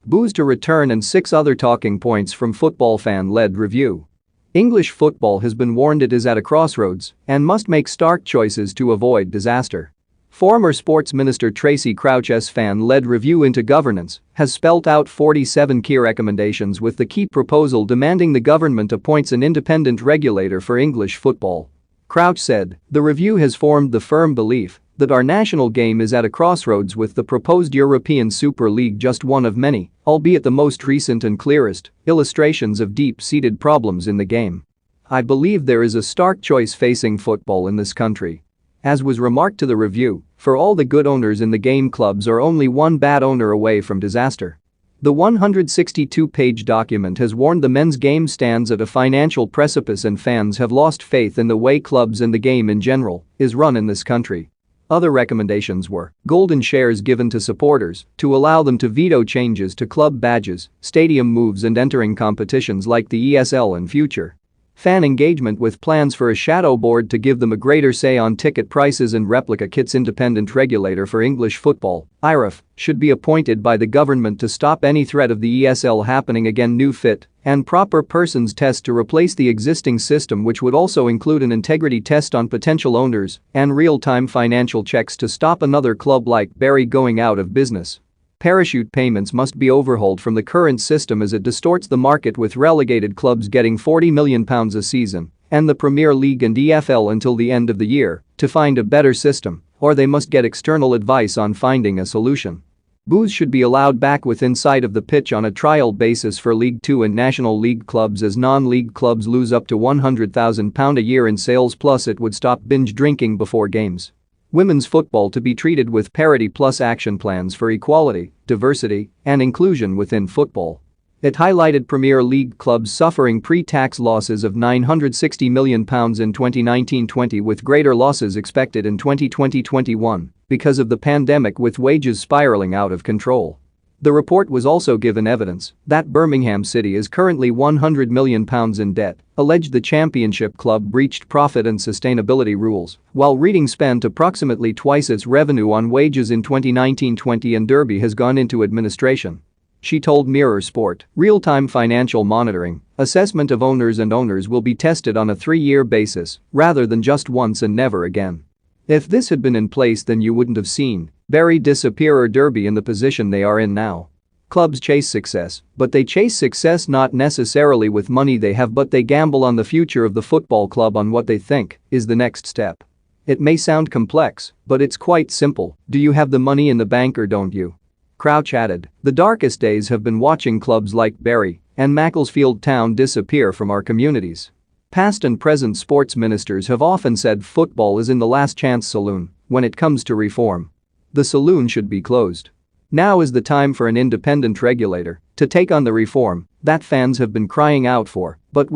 Boos to return and 6 other talking points from football fan-led review. English football has been warned it is at a crossroads and must make stark choices to avoid disaster. Former Sports Minister Tracy Crouch's fan-led review into governance has spelt out 47 key recommendations, with the key proposal demanding the government appoints an independent regulator for English football. Crouch said, "The review has formed the firm belief that our national game is at a crossroads, with the proposed European Super League just one of many, albeit the most recent and clearest, illustrations of deep-seated problems in the game. I believe there is a stark choice facing football in this country." As was remarked to the review, for all the good owners in the game, clubs are only one bad owner away from disaster. The 162-page document has warned the men's game stands at a financial precipice and fans have lost faith in the way clubs and the game in general is run in this country. Other recommendations were golden shares given to supporters to allow them to veto changes to club badges, stadium moves and entering competitions like the ESL in future. Fan engagement with plans for a shadow board to give them a greater say on ticket prices and replica kits. Independent regulator for English football, IRF, should be appointed by the government to stop any threat of the ESL happening again. New fit and proper persons test to replace the existing system, which would also include an integrity test on potential owners and real-time financial checks to stop another club like Bury going out of business. Parachute payments must be overhauled from the current system, as it distorts the market, with relegated clubs getting £40 million a season and the Premier League and EFL until the end of the year to find a better system, or they must get external advice on finding a solution. Boos should be allowed back within sight of the pitch on a trial basis for League 2 and National League clubs, as non-league clubs lose up to £100,000 a year in sales, plus it would stop binge drinking before games. Women's football to be treated with parity, plus action plans for equality, diversity, and inclusion within football. It highlighted Premier League clubs suffering pre-tax losses of £960 million in 2019-20, with greater losses expected in 2020-21 because of the pandemic, with wages spiraling out of control. The report was also given evidence that Birmingham City is currently £100 million in debt, alleged the Championship club breached profit and sustainability rules, while Reading spent approximately twice its revenue on wages in 2019-20, and Derby has gone into administration. She told Mirror Sport, real-time financial monitoring, assessment of owners will be tested on a 3-year basis rather than just once and never again. If this had been in place, then you wouldn't have seen Bury disappear or Derby in the position they are in now. Clubs chase success, but they chase success not necessarily with money they have, but they gamble on the future of the football club, on what they think is the next step. It may sound complex, but it's quite simple. Do you have the money in the bank or don't you? Crouch added, the darkest days have been watching clubs like Bury and Macclesfield Town disappear from our communities. Past and present sports ministers have often said football is in the last chance saloon when it comes to reform. The saloon should be closed. Now is the time for an independent regulator to take on the reform that fans have been crying out for, but